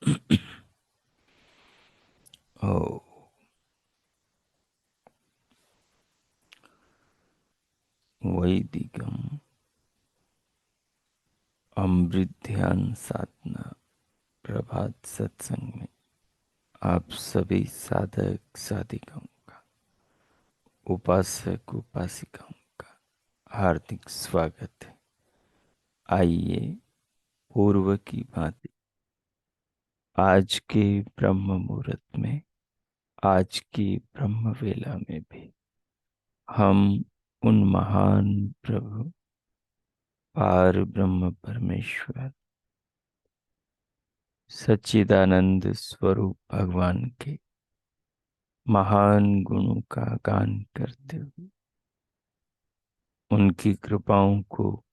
ओ वैदिकम अमृत ध्यान साधना प्रभात सत्संग में आप सभी साधक साधिकाओं का, उपासक उपासिकाओं का हार्दिक स्वागत है। आइए पूर्व की भांति आज के ब्रह्म मुहूर्त में, आज की ब्रह्म वेला में भी हम उन महान प्रभु पार ब्रह्म परमेश्वर सच्चिदानंद स्वरूप भगवान के महान गुणों का गान करते हुए उनकी कृपाओं को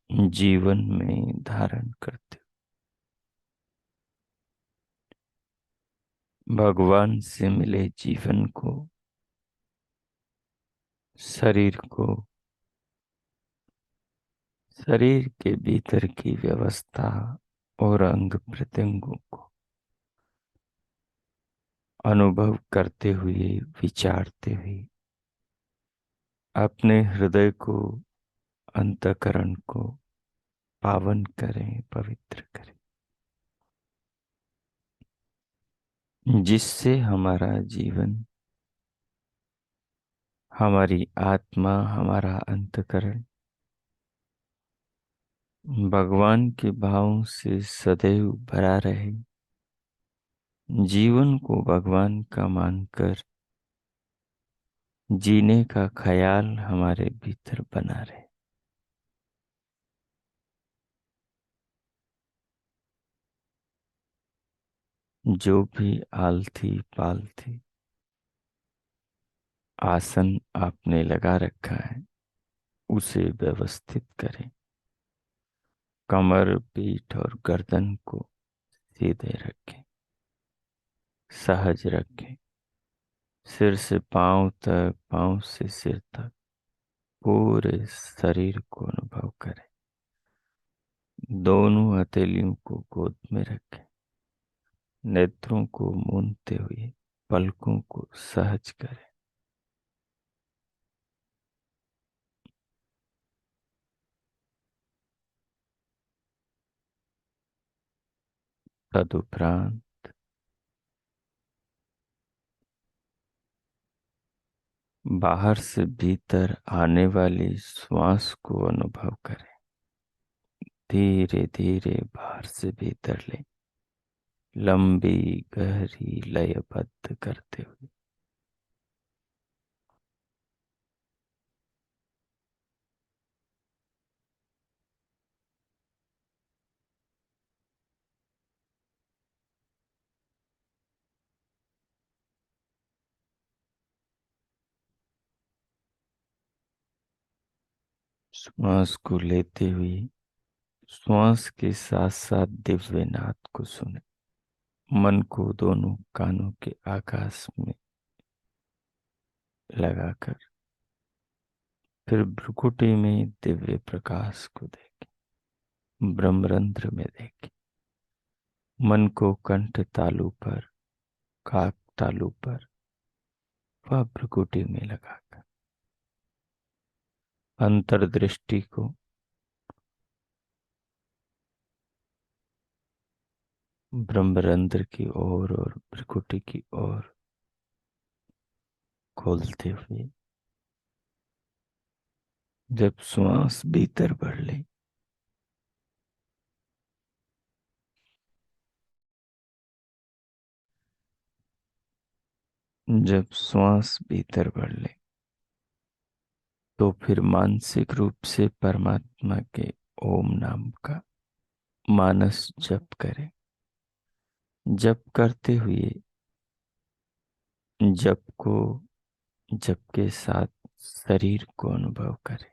जीवन में धारण करते हुए भगवान से मिले जीवन को, शरीर को, शरीर के भीतर की व्यवस्था और अंग प्रत्यंगों को अनुभव करते हुए, विचारते हुए अपने हृदय को, अंतःकरण को पावन करें, पवित्र करें, जिससे हमारा जीवन, हमारी आत्मा, हमारा अंतःकरण भगवान के भाव से सदैव भरा रहे। जीवन को भगवान का मानकर जीने का ख्याल हमारे भीतर बना रहे। जो भी आलथी पालथी आसन आपने लगा रखा है उसे व्यवस्थित करें। कमर, पीठ और गर्दन को सीधे रखें, सहज रखें। सिर से पांव तक, पांव से सिर तक पूरे शरीर को अनुभव करें। दोनों हथेलियों को गोद में रखें। नेत्रों को मूंदते हुए पलकों को सहज करें। तदुपरांत बाहर से भीतर आने वाली श्वास को अनुभव करें। धीरे धीरे बाहर से भीतर लें, लंबी गहरी लयबद्ध करते हुए। श्वास को लेते हुए श्वास के साथ साथ दिव्य नाद को सुने। मन को दोनों कानों के आकाश में लगाकर फिर भ्रुकुटी में दिव्य प्रकाश को देखें। ब्रह्मरंध्र में देखें। मन को कंठ तालु पर, काक तालु पर व भ्रुकुटी में लगाकर अंतर्दृष्टि को ब्रह्मरंध्र की ओर और भ्रुकुटी की ओर खोलते हुए जब श्वास भीतर बढ़ ले, जब श्वास भीतर बढ़ ले तो फिर मानसिक रूप से परमात्मा के ओम नाम का मानस जप करें। जप करते हुए जप को, जप के साथ शरीर को अनुभव करें।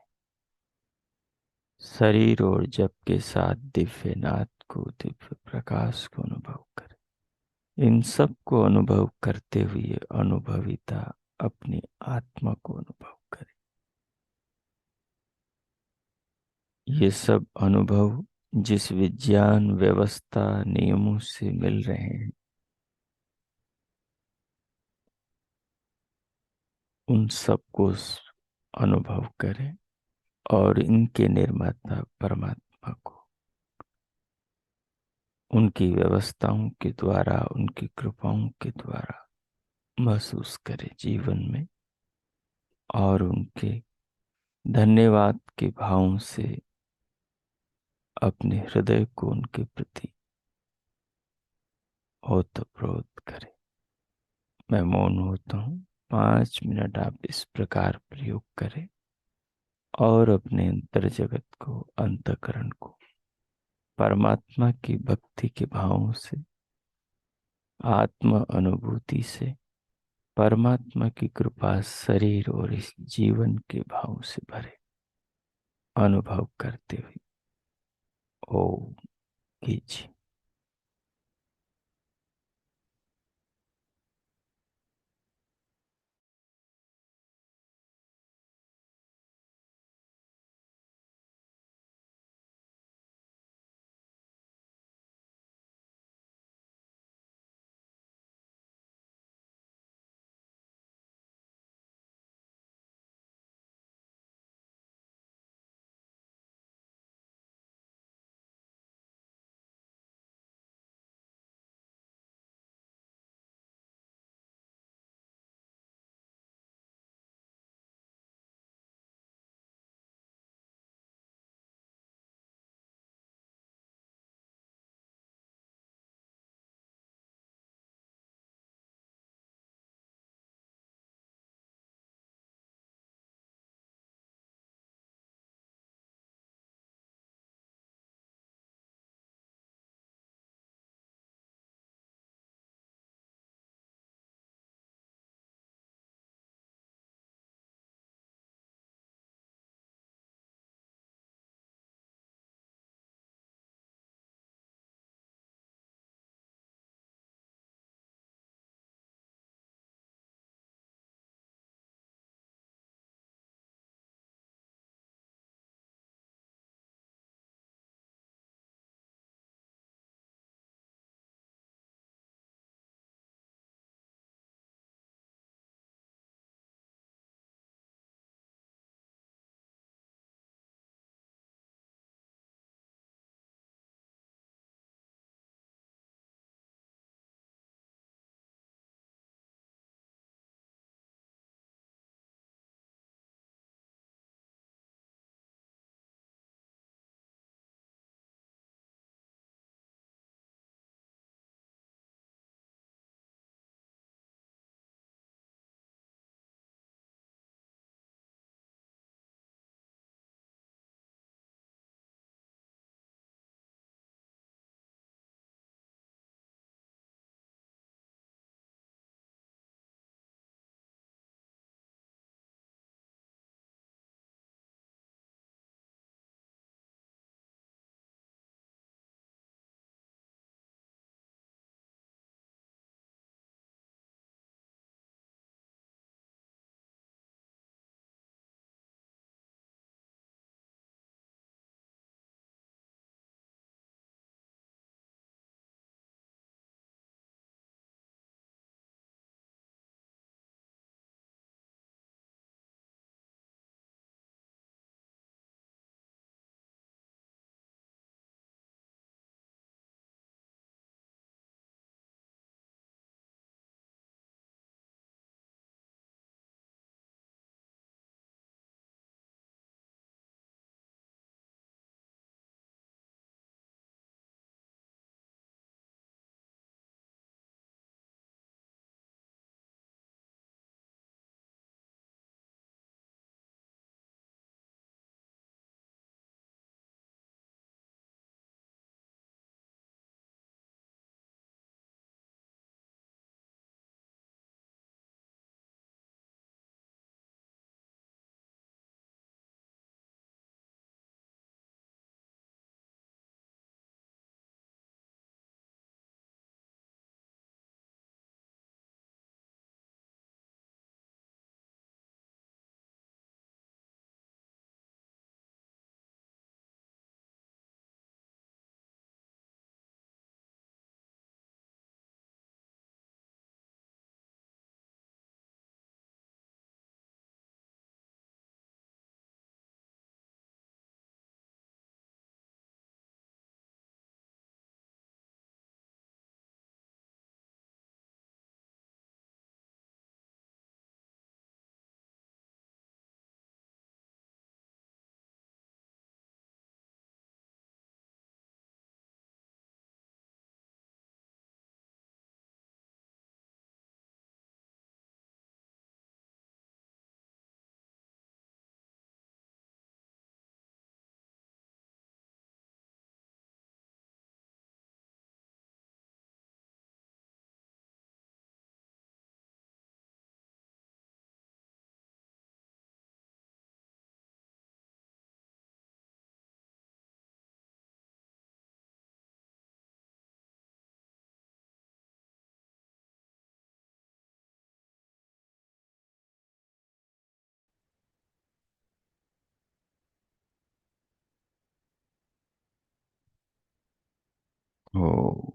शरीर और जप के साथ दिव्य नाद को, दिव्य प्रकाश को अनुभव करें। इन सब को अनुभव करते हुए अनुभविता अपनी आत्मा को अनुभव करें। ये सब अनुभव जिस विज्ञान व्यवस्था नियमों से मिल रहे हैं, उन सबको अनुभव करें और इनके निर्माता परमात्मा को उनकी व्यवस्थाओं के द्वारा, उनकी कृपाओं के द्वारा महसूस करें जीवन में, और उनके धन्यवाद के भावों से अपने हृदय को उनके प्रति ओतप्रोत करें। मैं मौन होता हूँ। 5 मिनट आप इस प्रकार प्रयोग करें और अपने अंतर जगत को, अंतःकरण को परमात्मा की भक्ति के भावों से, आत्म अनुभूति से, परमात्मा की कृपा शरीर और इस जीवन के भाव से भरे अनुभव करते हुए ओम कीजिए। हो।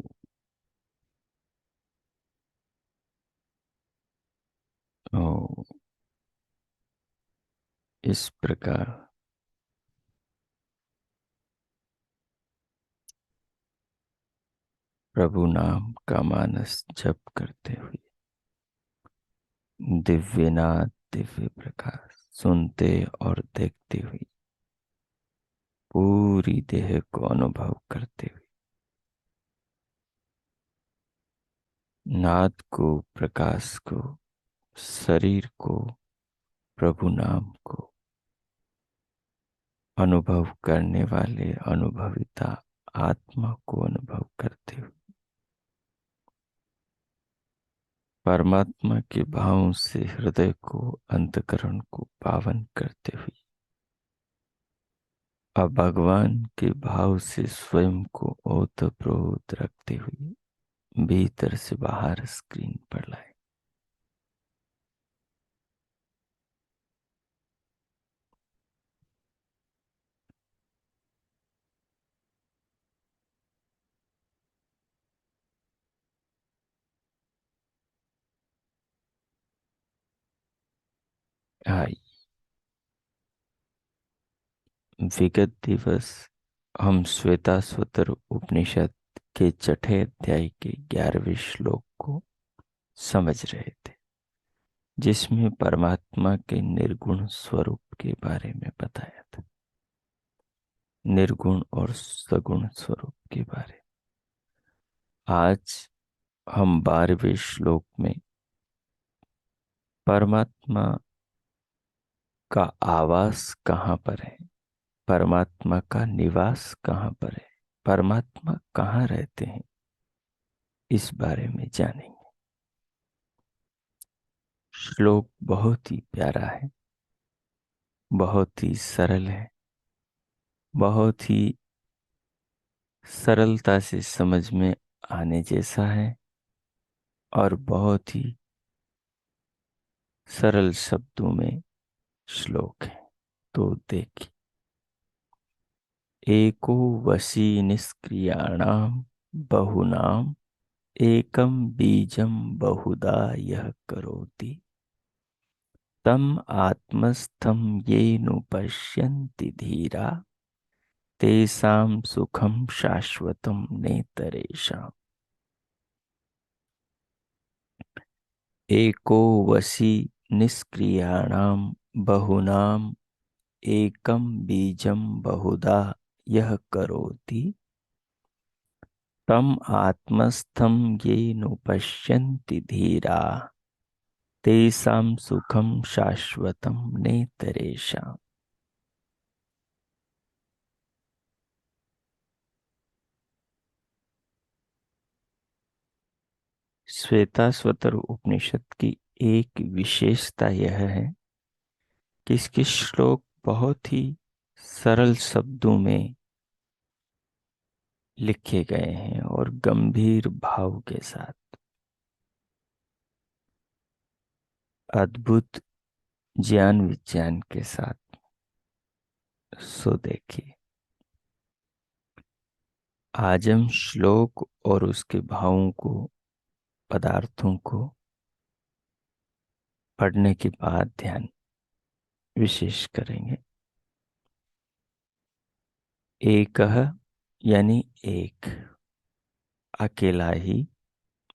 ओ, इस प्रकार प्रभु नाम का मानस जप करते हुए दिव्य नाद दिव्य प्रकाश सुनते और देखते हुए पूरी देह को अनुभव करते हुए नाद को, प्रकाश को, शरीर को, प्रभु नाम को अनुभव करने वाले अनुभविता आत्मा को अनुभव करते हुए परमात्मा के भाव से हृदय को, अंतकरण को पावन करते हुए अब भगवान के भाव से स्वयं को ओतप्रोत रखते हुए भीतर से बाहर स्क्रीन पर लाए। आई विगत दिवस हम श्वेताश्वतर उपनिषद के छठे अध्याय के 11वें श्लोक को समझ रहे थे, जिसमें परमात्मा के निर्गुण स्वरूप के बारे में बताया था। निर्गुण और सगुण स्वरूप के बारे। आज हम 12वें श्लोक में परमात्मा का आवास कहाँ पर है, परमात्मा का निवास कहाँ पर है, परमात्मा कहाँ रहते हैं, इस बारे में जानेंगे। श्लोक बहुत ही प्यारा है, बहुत ही सरल है, बहुत ही सरलता से समझ में आने जैसा है और बहुत ही सरल शब्दों में श्लोक है। तो देखिए, एको वशी निष्क्रियाणाम बहुनाम एकम बीजम बहुधा यः करोति तम आत्मस्थम ये नुपश्यन्ति धीरा तेषां सुखम शाश्वतम नेतरेषाम्। एको वशी निष्क्रियाणाम बहुनाम एकम बीजम बहुधा यः करोति तम आत्मस्थम ये नुपश्यन्ति धीरा तेषां सुखम शाश्वतम नेतरेषाम्। श्वेताश्वतर उपनिषद की एक विशेषता यह है कि इसके श्लोक बहुत ही सरल शब्दों में लिखे गए हैं और गंभीर भाव के साथ अद्भुत ज्ञान विज्ञान के साथ। सो देखिए, आज हम श्लोक और उसके भावों को, पदार्थों को पढ़ने के बाद ध्यान विशेष करेंगे। एकह यानी एक, अकेला ही,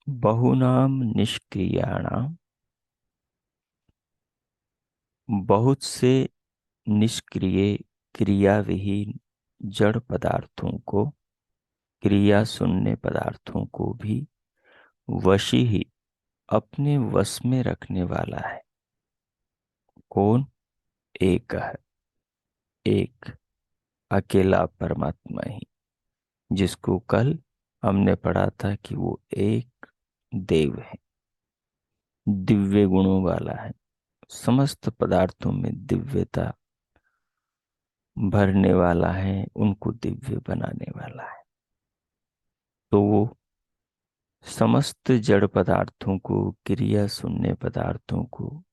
बहुनाम निष्क्रियाणाम बहुत से निष्क्रिय क्रिया विहीन जड़ पदार्थों को, क्रिया शून्य पदार्थों को भी वशी ही अपने वश में रखने वाला है। कौन? एक है, एक अकेला परमात्मा ही, जिसको कल हमने पढ़ा था कि वो एक देव है, दिव्य गुणों वाला है, समस्त पदार्थों में दिव्यता भरने वाला है, उनको दिव्य बनाने वाला है। तो वो समस्त जड़ पदार्थों को, क्रिया शून्य पदार्थों को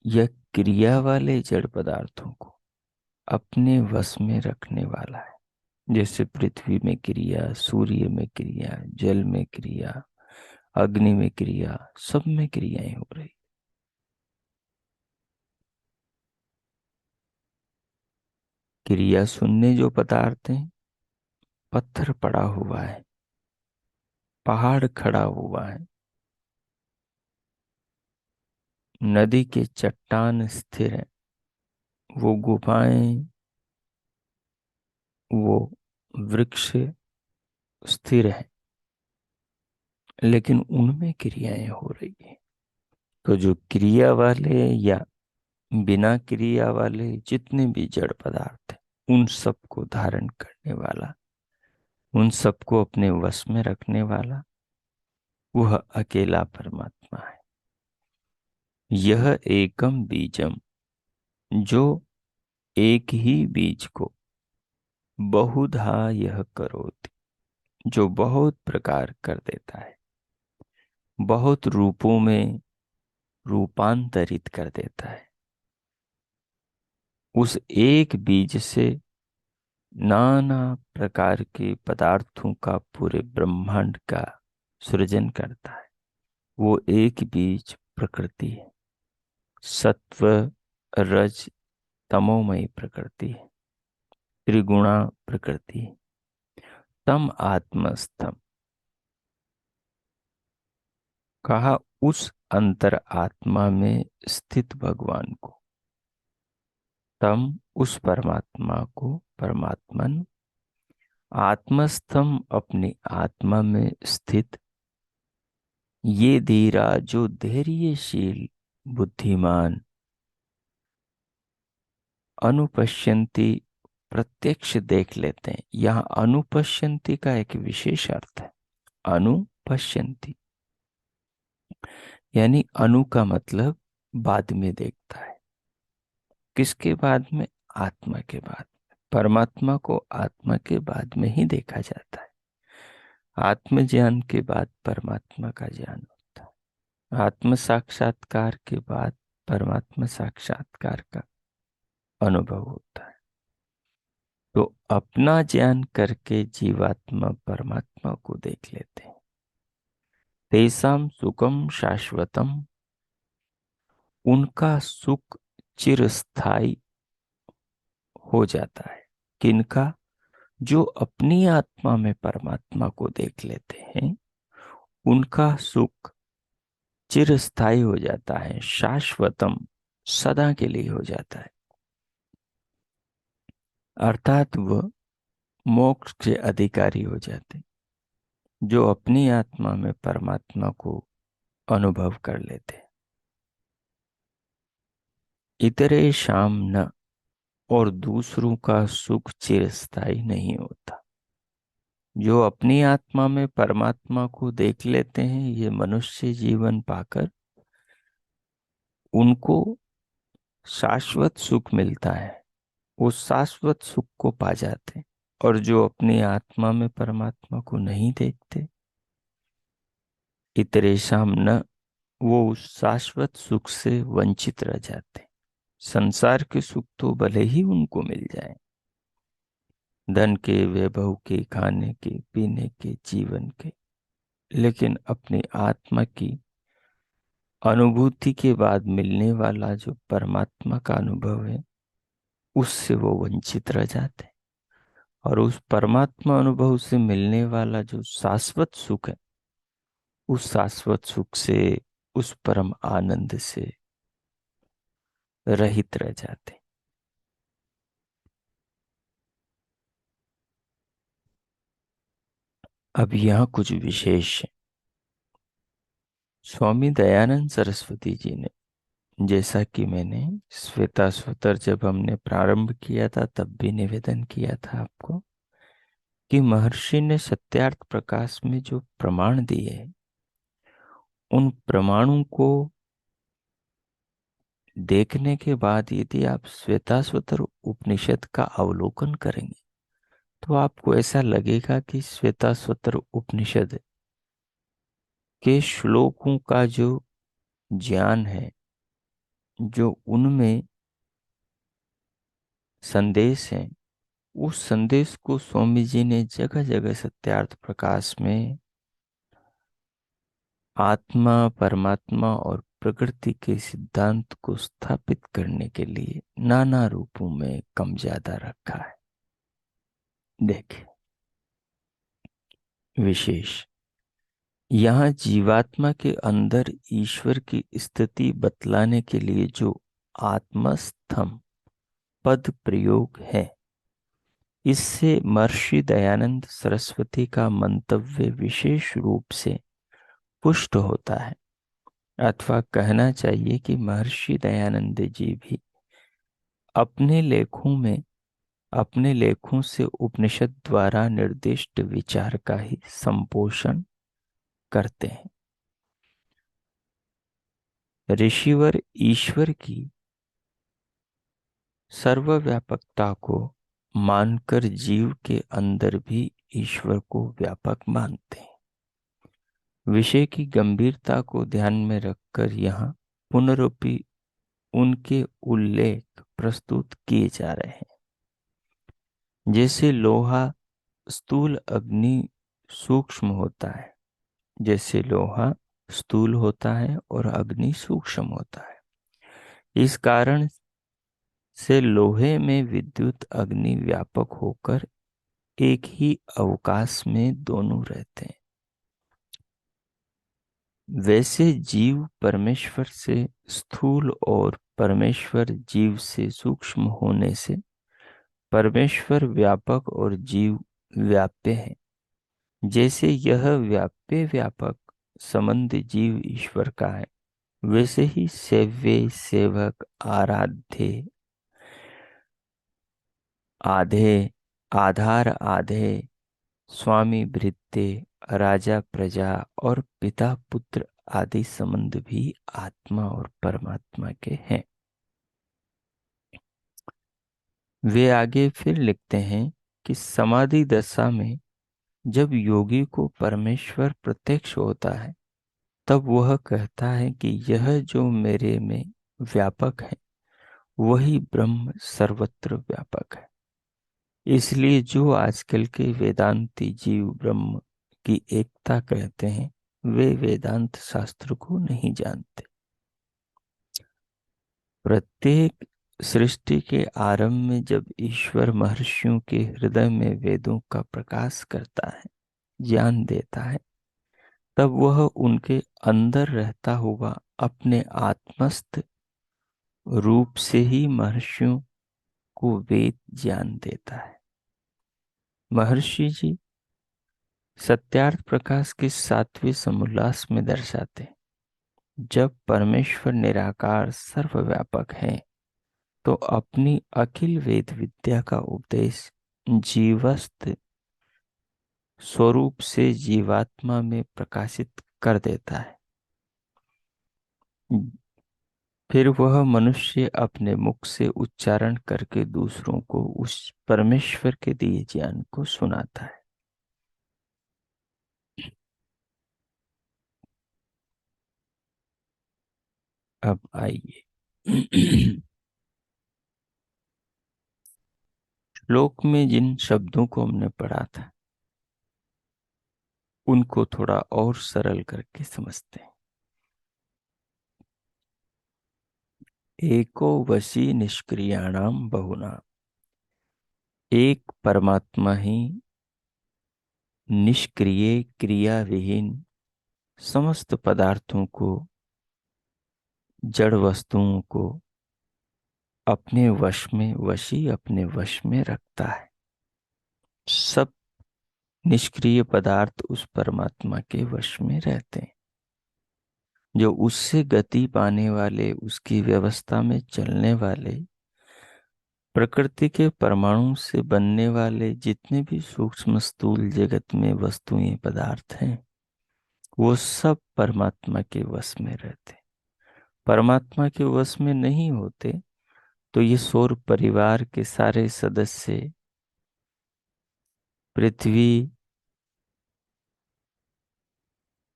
या क्रिया वाले जड़ पदार्थों को अपने वश में रखने वाला है। जैसे पृथ्वी में क्रिया, सूर्य में क्रिया, जल में क्रिया, अग्नि में क्रिया, सब में क्रियाएं हो रही। क्रिया शून्य जो पदार्थ है, पत्थर पड़ा हुआ है, पहाड़ खड़ा हुआ है, नदी के चट्टान स्थिर है, वो गुफाएं, वो वृक्ष स्थिर है, लेकिन उनमें क्रियाएं हो रही है। तो जो क्रिया वाले या बिना क्रिया वाले जितने भी जड़ पदार्थ हैं, उन सबको धारण करने वाला, उन सबको अपने वश में रखने वाला, वह अकेला परमात्मा है। यह एकम बीजम, जो एक ही बीज को बहुधा यह करोति, जो बहुत प्रकार कर देता है, बहुत रूपों में रूपांतरित कर देता है। उस एक बीज से नाना प्रकार के पदार्थों का पूरे ब्रह्मांड का सृजन करता है। वो एक बीज प्रकृति है, सत्व रज तमोमयी प्रकृति है, त्रिगुणा प्रकृति है। तम आत्मस्थम, कहा उस अंतर आत्मा में स्थित भगवान को, तम उस परमात्मा को, परमात्मन, आत्मस्थम अपनी आत्मा में स्थित, ये धीरा जो धैर्यशील बुद्धिमान, अनुपश्यंती प्रत्यक्ष देख लेते हैं। यहाँ अनुपश्यंती का एक विशेष अर्थ है। अनुपश्यंती यानी अनु का मतलब बाद में देखता है। किसके बाद में? आत्मा के बाद। परमात्मा को आत्मा के बाद में ही देखा जाता है। आत्म ज्ञान के बाद परमात्मा का ज्ञान होता है। आत्म साक्षात्कार के बाद परमात्मा साक्षात्कार का अनुभव होता है। तो अपना ज्ञान करके जीवात्मा परमात्मा को देख लेते हैं। तेसाम सुखम शाश्वतम, उनका सुख चिरस्थायी हो जाता है। किनका? जो अपनी आत्मा में परमात्मा को देख लेते हैं, उनका सुख चिरस्थायी हो जाता है, शाश्वतम, सदा के लिए हो जाता है। अर्थात वह मोक्ष के अधिकारी हो जाते हैं, जो अपनी आत्मा में परमात्मा को अनुभव कर लेते हैं। इतरे शाम न, और दूसरों का सुख चिरस्थायी नहीं होता। जो अपनी आत्मा में परमात्मा को देख लेते हैं, ये मनुष्य जीवन पाकर उनको शाश्वत सुख मिलता है, वो शाश्वत सुख को पा जाते हैं। और जो अपनी आत्मा में परमात्मा को नहीं देखते, इतरेशम न, वो उस शाश्वत सुख से वंचित रह जाते। संसार के सुख तो भले ही उनको मिल जाए, धन के, वैभव के, खाने के, पीने के, जीवन के, लेकिन अपनी आत्मा की अनुभूति के बाद मिलने वाला जो परमात्मा का अनुभव है, उससे वो वंचित रह जाते हैं। और उस परमात्मा अनुभव से मिलने वाला जो शाश्वत सुख है, उस शाश्वत सुख से, उस परम आनंद से रहित रह जाते हैं। अब यहाँ कुछ विशेष है। स्वामी दयानंद सरस्वती जी ने, जैसा कि मैंने श्वेता स्वतर जब हमने प्रारंभ किया था तब भी निवेदन किया था आपको, कि महर्षि ने सत्यार्थ प्रकाश में जो प्रमाण दिए हैं, उन प्रमाणों को देखने के बाद यदि आप श्वेताश्वतर उपनिषद का अवलोकन करेंगे, तो आपको ऐसा लगेगा कि श्वेताश्वतर उपनिषद के श्लोकों का जो ज्ञान है, जो उनमें संदेश है, उस संदेश को स्वामी जी ने जगह जगह सत्यार्थ प्रकाश में आत्मा, परमात्मा और प्रकृति के सिद्धांत को स्थापित करने के लिए नाना रूपों में कम ज्यादा रखा है। देखिए, विशेष यहाँ जीवात्मा के अंदर ईश्वर की स्थिति बतलाने के लिए जो आत्मस्थम पद प्रयोग है, इससे महर्षि दयानंद सरस्वती का मंतव्य विशेष रूप से पुष्ट होता है। अथवा कहना चाहिए कि महर्षि दयानंद जी भी अपने लेखों से उपनिषद द्वारा निर्दिष्ट विचार का ही संपोषण करते हैं। ऋषिवर ईश्वर की सर्वव्यापकता को मानकर जीव के अंदर भी ईश्वर को व्यापक मानते हैं। विषय की गंभीरता को ध्यान में रखकर यहाँ पुनरुक्ति उनके उल्लेख प्रस्तुत किए जा रहे हैं। जैसे लोहा स्थूल अग्नि सूक्ष्म होता है, जैसे लोहा स्थूल होता है और अग्नि सूक्ष्म होता है। इस कारण से लोहे में विद्युत अग्नि व्यापक होकर एक ही अवकाश में दोनों रहते हैं। वैसे जीव परमेश्वर से स्थूल और परमेश्वर जीव से सूक्ष्म होने से परमेश्वर व्यापक और जीव व्याप्य है। जैसे यह व्याप्य व्यापक संबंध जीव ईश्वर का है, वैसे ही सेव्य सेवक आराध्य आधे आधार आधे स्वामी भृत्य राजा प्रजा और पिता पुत्र आदि संबंध भी आत्मा और परमात्मा के हैं। वे आगे फिर लिखते हैं कि समाधि दशा में जब योगी को परमेश्वर प्रत्यक्ष होता है, तब वह कहता है कि यह जो मेरे में व्यापक है, वही ब्रह्म सर्वत्र व्यापक है। इसलिए जो आजकल के वेदांती जीव ब्रह्म की एकता कहते हैं, वे वेदांत शास्त्र को नहीं जानते। प्रत्येक सृष्टि के आरंभ में जब ईश्वर महर्षियों के हृदय में वेदों का प्रकाश करता है, ज्ञान देता है, तब वह उनके अंदर रहता हुआ अपने आत्मस्थ रूप से ही महर्षियों को वेद ज्ञान देता है। महर्षि जी सत्यार्थ प्रकाश के 7वें समोल्लास में दर्शाते हैं, जब परमेश्वर निराकार सर्वव्यापक है, तो अपनी अखिल वेद विद्या का उपदेश जीवस्त स्वरूप से जीवात्मा में प्रकाशित कर देता है। फिर वह मनुष्य अपने मुख से उच्चारण करके दूसरों को उस परमेश्वर के दिए ज्ञान को सुनाता है। अब आइए श्लोक में जिन शब्दों को हमने पढ़ा था, उनको थोड़ा और सरल करके समझते हैं। एको वशी निष्क्रियाणाम बहुना, एक परमात्मा ही निष्क्रिय क्रिया विहीन समस्त पदार्थों को, जड़ वस्तुओं को अपने अपने वश में रखता है। सब निष्क्रिय पदार्थ उस परमात्मा के वश में रहते हैं। जो उससे गति पाने वाले, उसकी व्यवस्था में चलने वाले, प्रकृति के परमाणु से बनने वाले जितने भी सूक्ष्म स्थूल जगत में वस्तुएं पदार्थ हैं, वो सब परमात्मा के वश में रहते। परमात्मा के वश में नहीं होते तो ये सौर परिवार के सारे सदस्य पृथ्वी,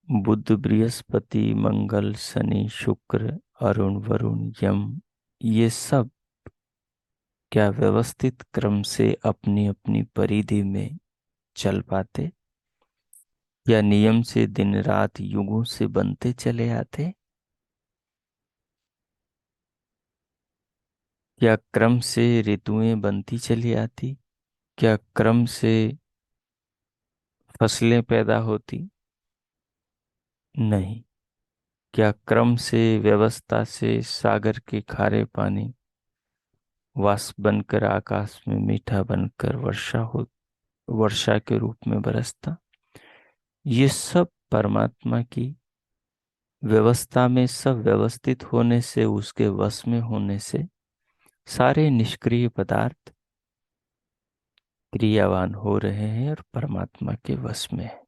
बुध, बृहस्पति, मंगल, शनि, शुक्र, अरुण, वरुण, यम, ये सब क्या व्यवस्थित क्रम से अपनी अपनी परिधि में चल पाते, या नियम से दिन रात युगों से बनते चले आते? क्या क्रम से ऋतुएं बनती चली आती? क्या क्रम से फसलें पैदा होती? नहीं। क्या क्रम से व्यवस्था से सागर के खारे पानी वाष्प बनकर आकाश में मीठा बनकर वर्षा के रूप में बरसता? ये सब परमात्मा की व्यवस्था में, सब व्यवस्थित होने से, उसके वश में होने से सारे निष्क्रिय पदार्थ क्रियावान हो रहे हैं और परमात्मा के वश में है।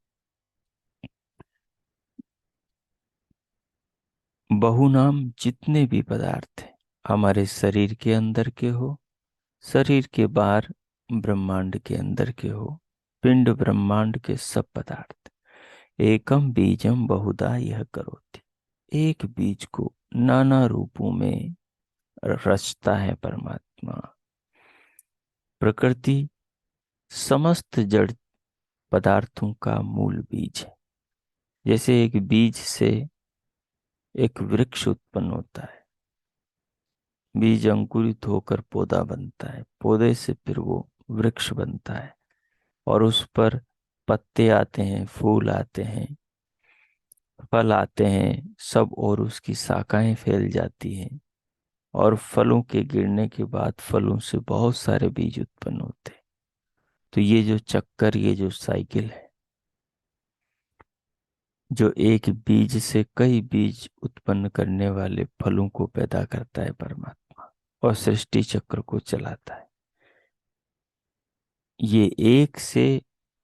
बहुनाम जितने भी पदार्थ हैं, हमारे शरीर के अंदर के हो, शरीर के बाहर ब्रह्मांड के अंदर के हो, पिंड ब्रह्मांड के सब पदार्थ, एकम बीजम बहुधा यह करोति, एक बीज को नाना रूपों में रचता है परमात्मा। प्रकृति समस्त जड़ पदार्थों का मूल बीज है। जैसे एक बीज से एक वृक्ष उत्पन्न होता है, बीज अंकुरित होकर पौधा बनता है, पौधे से फिर वो वृक्ष बनता है, और उस पर पत्ते आते हैं, फूल आते हैं, फल आते हैं सब, और उसकी शाखाएं फैल जाती हैं, और फलों के गिरने के बाद फलों से बहुत सारे बीज उत्पन्न होते हैं। तो ये जो चक्कर, ये जो साइकिल है, जो एक बीज से कई बीज उत्पन्न करने वाले फलों को पैदा करता है परमात्मा, और सृष्टि चक्र को चलाता है। ये एक से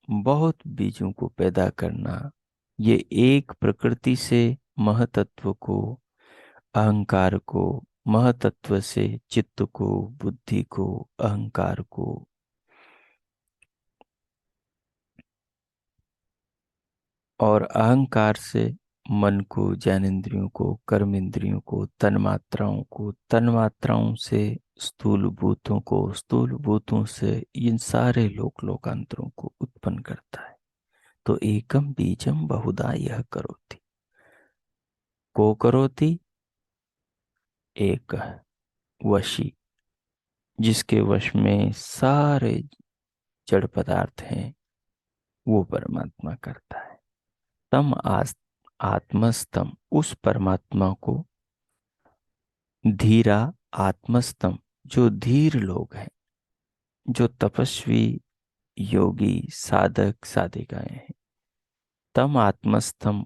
बहुत बीजों को पैदा करना, ये एक प्रकृति से महतत्व को, अहंकार को, महतत्व से चित्त को, बुद्धि को, अहंकार को, और अहंकार से मन को, ज्ञानेंद्रियों को, कर्मेंद्रियों को, तन्मात्राओं को, तन्मात्राओं से स्थूल भूतों को, स्थूल भूतों से इन सारे लोकांतरों को उत्पन्न करता है। तो एकम बीजम बहुधा यह करोति, को करोति, एक वशी, जिसके वश में सारे जड़ पदार्थ हैं, वो परमात्मा करता है। तम आज आत्मस्तम, उस परमात्मा को धीरा आत्मस्तम, जो धीर लोग हैं, जो तपस्वी, योगी, साधक, साधिकाएं हैं, तम आत्मस्थम,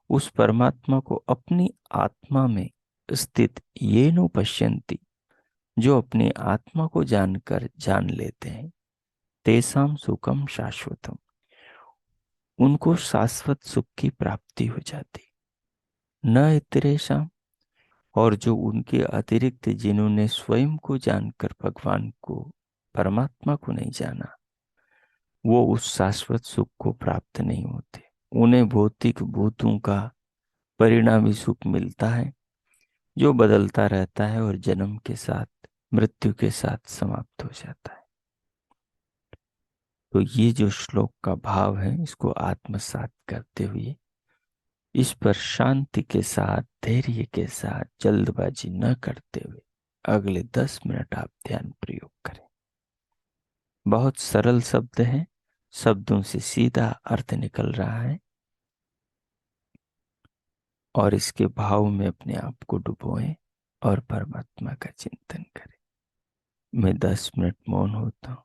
उस परमात्मा को अपनी आत्मा में स्थित ये नु पश्यन्ति, जो अपनी आत्मा को जानकर जान लेते हैं, तेसाम सुखम शाश्वतम, उनको शाश्वत सुख की प्राप्ति हो जाती। न इतरेशम, और जो उनके अतिरिक्त जिन्होंने स्वयं को जानकर भगवान को, परमात्मा को नहीं जाना, वो उस शाश्वत सुख को प्राप्त नहीं होते। उन्हें भौतिक भूतों का परिणामी सुख मिलता है, जो बदलता रहता है और जन्म के साथ, मृत्यु के साथ समाप्त हो जाता है। तो ये जो श्लोक का भाव है, इसको आत्मसात करते हुए, इस पर शांति के साथ, धैर्य के साथ, जल्दबाजी न करते हुए अगले 10 मिनट आप ध्यान प्रयोग करें। बहुत सरल शब्द है, शब्दों से सीधा अर्थ निकल रहा है, और इसके भाव में अपने आप को डुबोएं और परमात्मा का चिंतन करें। मैं 10 मिनट मौन होता हूं,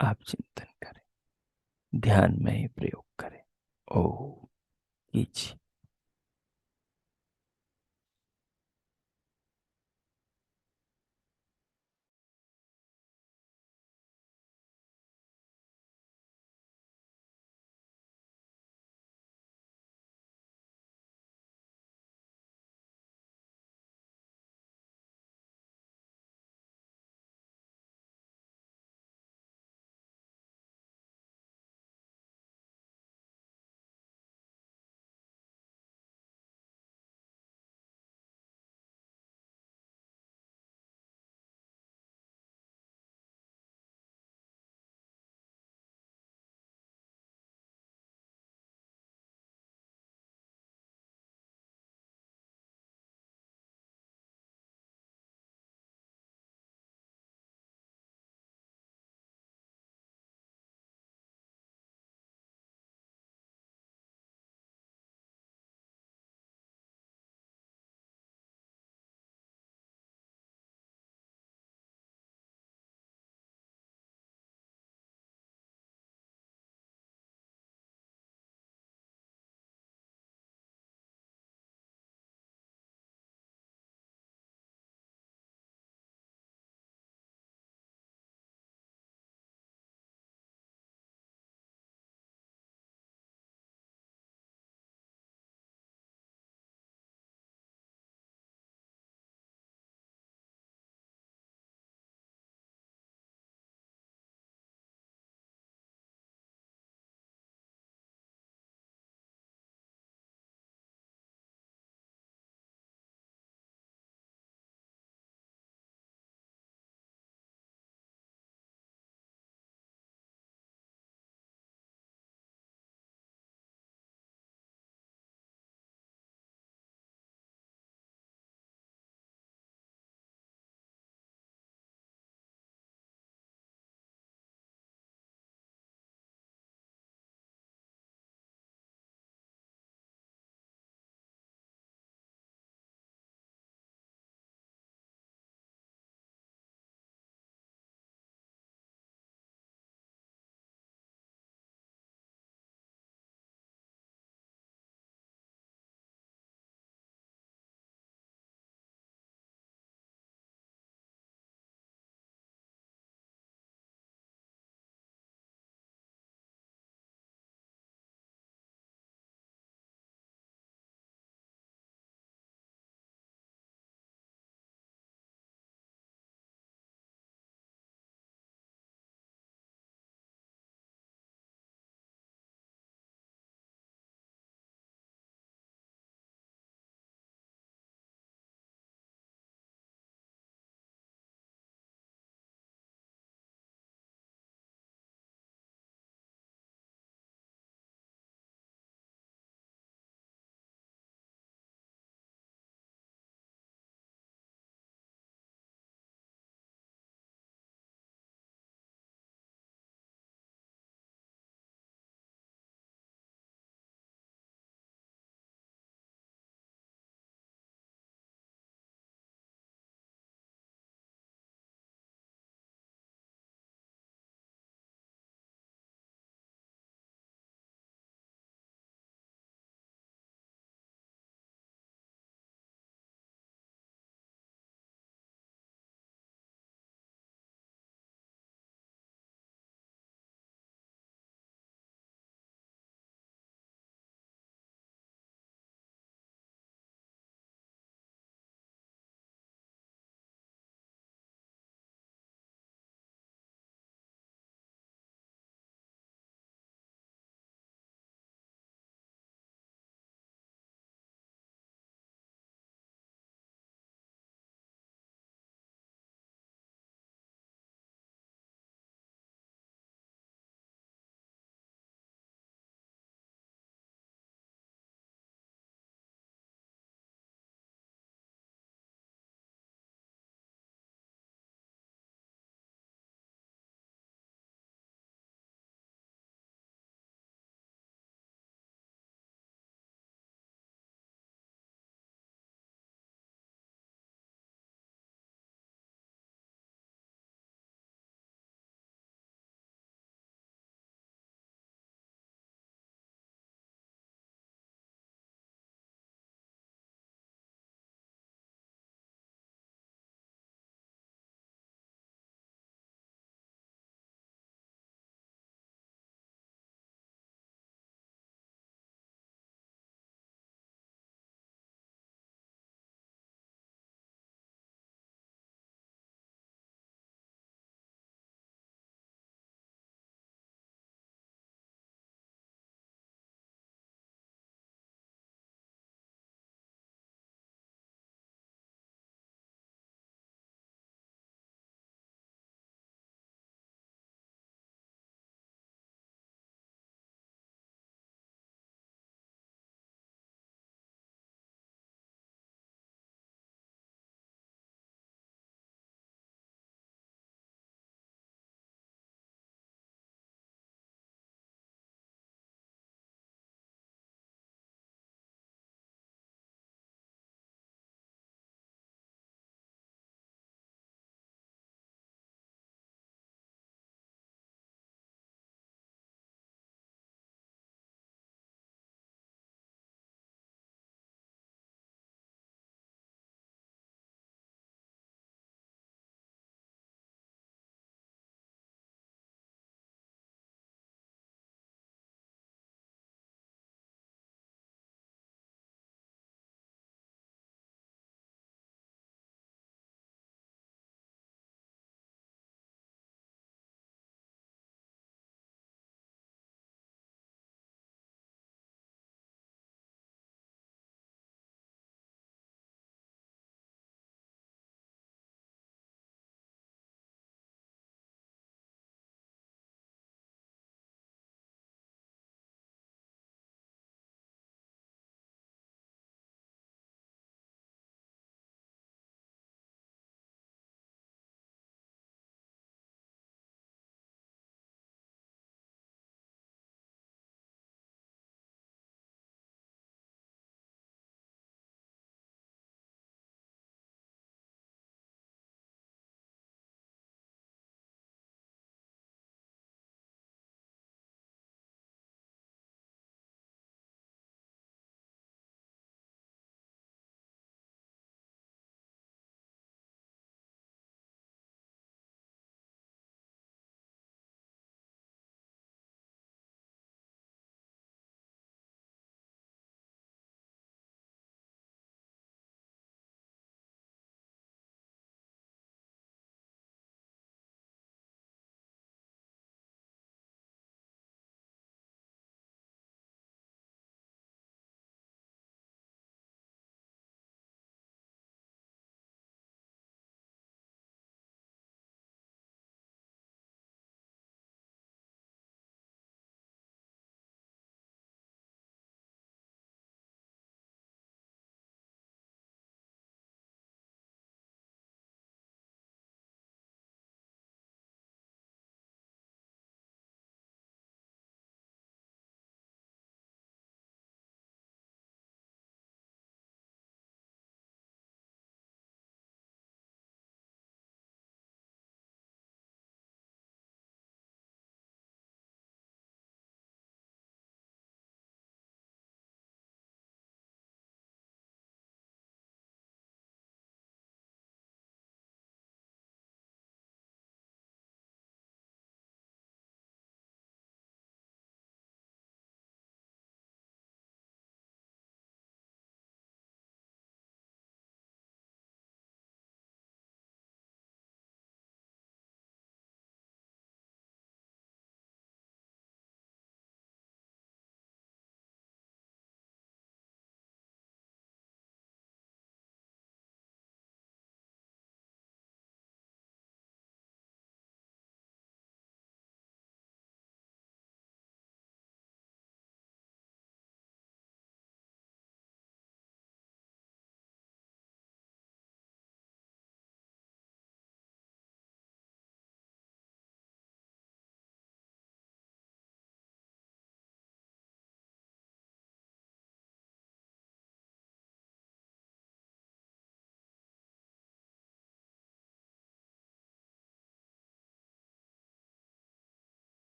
आप चिंतन करें, ध्यान में ही प्रयोग करें। ओम कीजिए।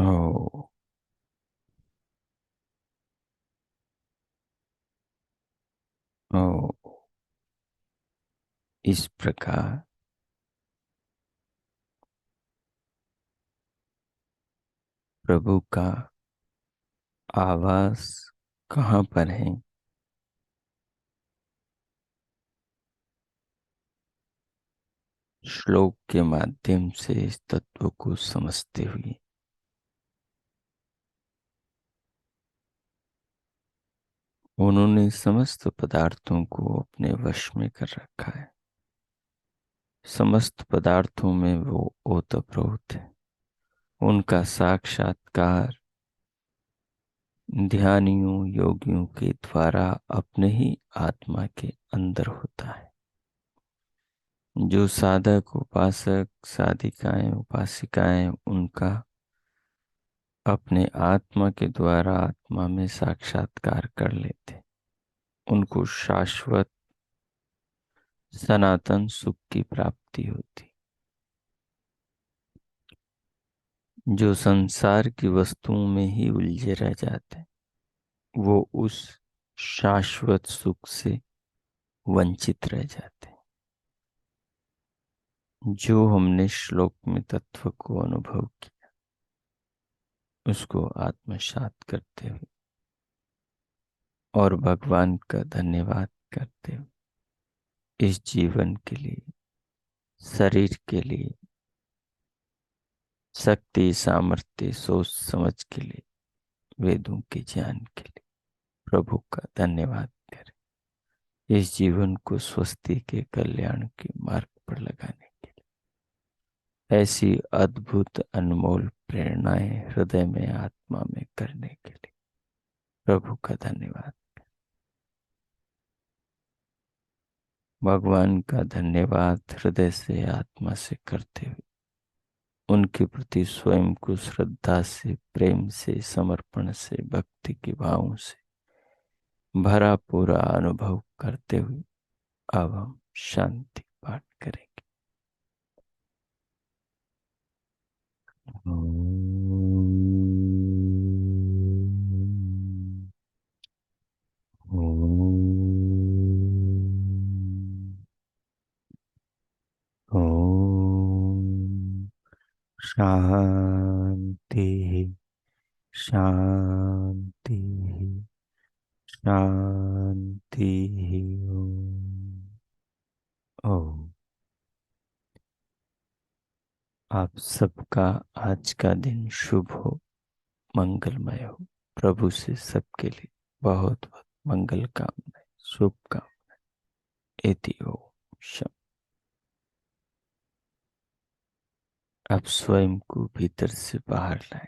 ओ, ओ, इस प्रकार प्रभु का आवास कहाँ पर है, श्लोक के माध्यम से इस तत्व को समझते हुए उन्होंने समस्त पदार्थों को अपने वश में कर रखा है। समस्त पदार्थों में वो ओतप्रोत है। उनका साक्षात्कार ध्यानियों योगियों के द्वारा अपने ही आत्मा के अंदर होता है। जो साधक उपासक साधिकाएं उपासिकाएं उनका अपने आत्मा के द्वारा आत्मा में साक्षात्कार कर लेते, उनको शाश्वत सनातन सुख की प्राप्ति होती। जो संसार की वस्तुओं में ही उलझे रह जाते, वो उस शाश्वत सुख से वंचित रह जाते। जो हमने श्लोक में तत्व को अनुभव किया, उसको आत्मसात करते हुए और भगवान का धन्यवाद करते हुए इस जीवन के लिए, शरीर के लिए, शक्ति सामर्थ्य सोच समझ के लिए, वेदों के ज्ञान के लिए प्रभु का धन्यवाद करें। इस जीवन को स्वस्ति के कल्याण के मार्ग पर लगाने के लिए ऐसी अद्भुत अनमोल प्रेरणाएं हृदय में आत्मा में करने के लिए प्रभु का धन्यवाद। भगवान का धन्यवाद हृदय से आत्मा से करते हुए उनके प्रति स्वयं को श्रद्धा से प्रेम से समर्पण से भक्ति के भावों से भरा पूरा अनुभव करते हुए अब हम शांति पाठ करेंगे। ओम शांति शांति शांति। ओम। आप सबका आज का दिन शुभ हो, मंगलमय हो। प्रभु से सबके लिए बहुत बहुत मंगल कामनाएं, शुभ कामनाएं। इति ओम शम। आप स्वयं को भीतर से बाहर लाएं,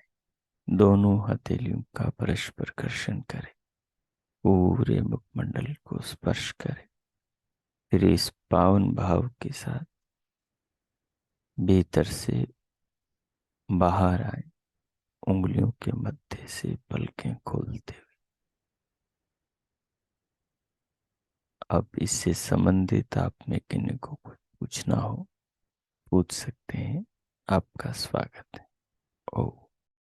दोनों हथेलियों का परस्पर घर्षण करें, पूरे मुखमंडल को स्पर्श करें। फिर इस पावन भाव के साथ भीतर से बाहर आए, उंगलियों के मध्य से पलकें खोलते हुए। अब इससे संबंधित आप में किन्हीं को कुछ पूछना हो पूछ सकते हैं। आपका स्वागत है। ओम।